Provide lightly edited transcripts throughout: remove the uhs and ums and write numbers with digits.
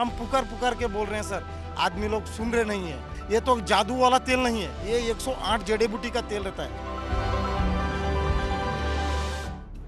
हम पुकार पुकार के बोल रहे हैं सर, आदमी लोग सुन रहे नहीं है। ये तो जादू वाला तेल नहीं है, ये 108 जड़ी बूटी का तेल रहता है।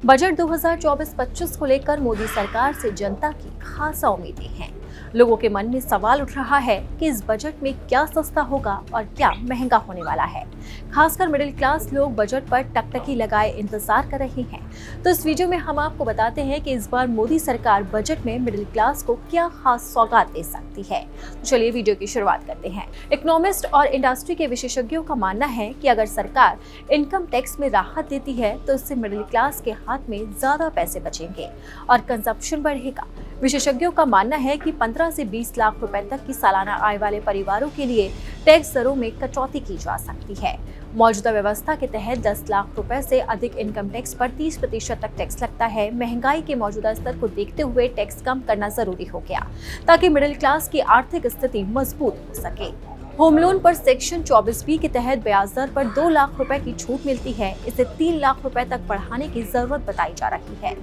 बजट 2024-25 को लेकर मोदी सरकार से जनता की खासा उम्मीदें हैं। लोगों के मन में सवाल उठ रहा है कि इस बजट में क्या सस्ता होगा और क्या महंगा होने वाला है। खासकर मिडिल क्लास लोग बजट पर टकटकी लगाए इंतजार कर रहे हैं। तो इस वीडियो में हम आपको बताते हैं कि इस बार मोदी सरकार बजट में मिडिल क्लास को क्या खास सौगात दे सकती है। तो चलिए वीडियो की शुरुआत करते हैं। इकोनॉमिस्ट और इंडस्ट्री के विशेषज्ञों का मानना है कि अगर सरकार इनकम टैक्स में राहत देती है तो इससे मिडिल क्लास के हाथ में ज्यादा पैसे बचेंगे और कंजप्शन बढ़ेगा। विशेषज्ञों का मानना है कि 15 से 20 लाख रुपए तक की सालाना आय वाले परिवारों के लिए टैक्स दरों में कटौती की जा सकती है। मौजूदा व्यवस्था के तहत 10 लाख रुपए से अधिक इनकम टैक्स पर 30% तक टैक्स लगता है। महंगाई के मौजूदा स्तर को देखते हुए टैक्स कम करना जरूरी हो गया ताकि मिडिल क्लास की आर्थिक स्थिति मजबूत हो सके। होम लोन पर सेक्शन 24B के तहत ब्याज दर पर 2 लाख रुपए की छूट मिलती है। इसे 3 लाख रुपए तक बढ़ाने की जरूरत बताई जा रही है।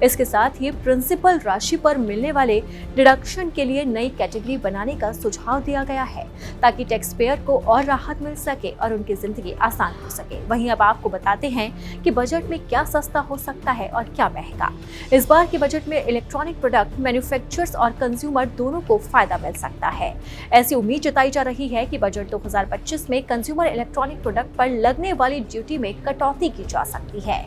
इसके साथ ही प्रिंसिपल राशि पर मिलने वाले डिडक्शन के लिए नई कैटेगरी बनाने का सुझाव दिया गया है ताकि टैक्स पेयर को और राहत मिल सके और उनकी जिंदगी आसान हो सके। वहीं अब आपको बताते हैं कि बजट में क्या सस्ता हो सकता है और क्या महंगा। इस बार के बजट में इलेक्ट्रॉनिक प्रोडक्ट मैन्युफैक्चरर्स और कंज्यूमर दोनों को फायदा मिल सकता है। ऐसी उम्मीद जताई जा रही है कि बजट 2025 में कंज्यूमर इलेक्ट्रॉनिक प्रोडक्ट पर लगने वाली ड्यूटी में कटौती की जा सकती है।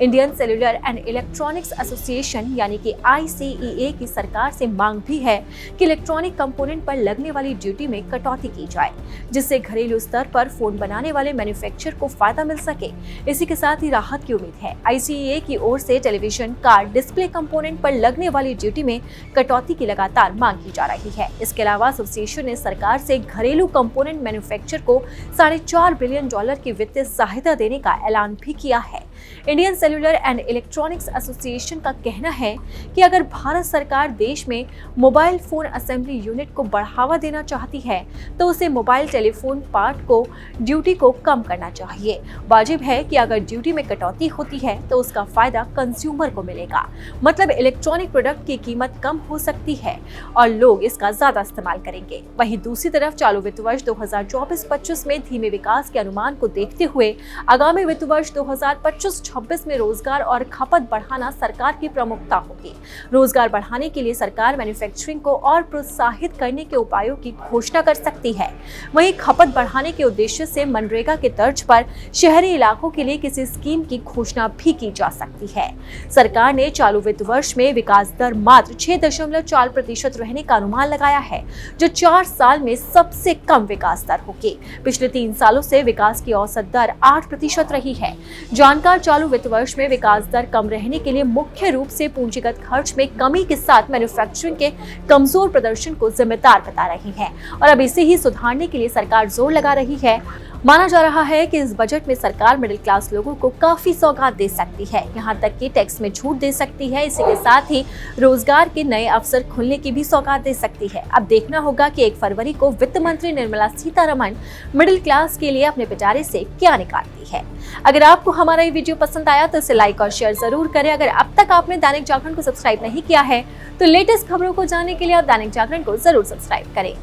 Indian cellular and electronics association यानी कि ICEA की सरकार से मांग भी है कि इलेक्ट्रॉनिक कंपोनेंट पर लगने वाली ड्यूटी में कटौती की जाए, जिससे घरेलू स्तर पर फोन बनाने वाले मैन्युफैक्चरर को फायदा मिल सके। इसी के साथ ही राहत की उम्मीद है। ICEA की ओर से टेलीविजन, कार, डिस्प्ले कंपोनेंट पर लगने वाली ड्यूटी में कटौती की लगातार मांग की जा रही है। इसके अलावा एसोसिएशन ने सरकार से घरेलू कंपोनेंट मैन्युफैक्चरर को $4.5 बिलियन की वित्तीय सहायता देने का ऐलान भी किया है। Indian cellular and electronics association का कहना है कि अगर भारत सरकार देश में मोबाइल फोन असेंबली यूनिट को बढ़ावा देना चाहती है तो उसे मोबाइल टेलीफोन पार्ट को ड्यूटी को कम करना चाहिए। वाजिब है कि अगर ड्यूटी में कटौती होती है तो उसका फायदा कंज्यूमर को मिलेगा। मतलब इलेक्ट्रॉनिक प्रोडक्ट की कीमत कम हो सकती है और लोग इसका ज्यादा इस्तेमाल करेंगे। वहीं दूसरी तरफ चालू वित्त वर्ष 2024-25 में धीमे विकास के अनुमान को देखते हुए आगामी वित्त वर्ष 2025-26 में रोजगार और खपत बढ़ाना सरकार की प्रमुखता होगी। रोजगार बढ़ाने के लिए सरकार मैन्युफैक्चरिंग को और प्रोत्साहित करने के उपायों की घोषणा कर सकती है। वहीं खपत बढ़ाने के उद्देश्य से मनरेगा के तर्ज पर शहरी इलाकों के लिए किसी स्कीम की घोषणा भी की जा सकती है। सरकार ने चालू वित्त वर्ष में विकास दर मात्र 6.4% रहने का अनुमान लगाया है, जो 4 साल में सबसे कम विकास दर होगी। पिछले 3 सालों से विकास की औसत दर 8% रही है। जानकार चालू वित्त वर्ष में विकास दर कम रहने के लिए मुख्य रूप से पूंजीगत खर्च में कमी के साथ मैन्युफैक्चरिंग के कमजोर प्रदर्शन को जिम्मेदार बता रही है और अब इसे ही सुधारने के लिए सरकार जोर लगा रही है। माना जा रहा है कि इस बजट में सरकार मिडिल क्लास लोगों को काफी सौगात दे सकती है, यहाँ तक कि टैक्स में छूट दे सकती है। इसी के साथ ही रोजगार के नए अवसर खुलने की भी सौगात दे सकती है। अब देखना होगा कि 1 फरवरी को वित्त मंत्री निर्मला सीतारमण मिडिल क्लास के लिए अपने पिटारे से क्या निकालती है। अगर आपको हमारा ये वीडियो पसंद आया तो इसे लाइक और शेयर जरूर करें। अगर अब तक आपने दैनिक जागरण को सब्सक्राइब नहीं किया है तो लेटेस्ट खबरों को जानने के लिए आप दैनिक जागरण को जरूर सब्सक्राइब करें।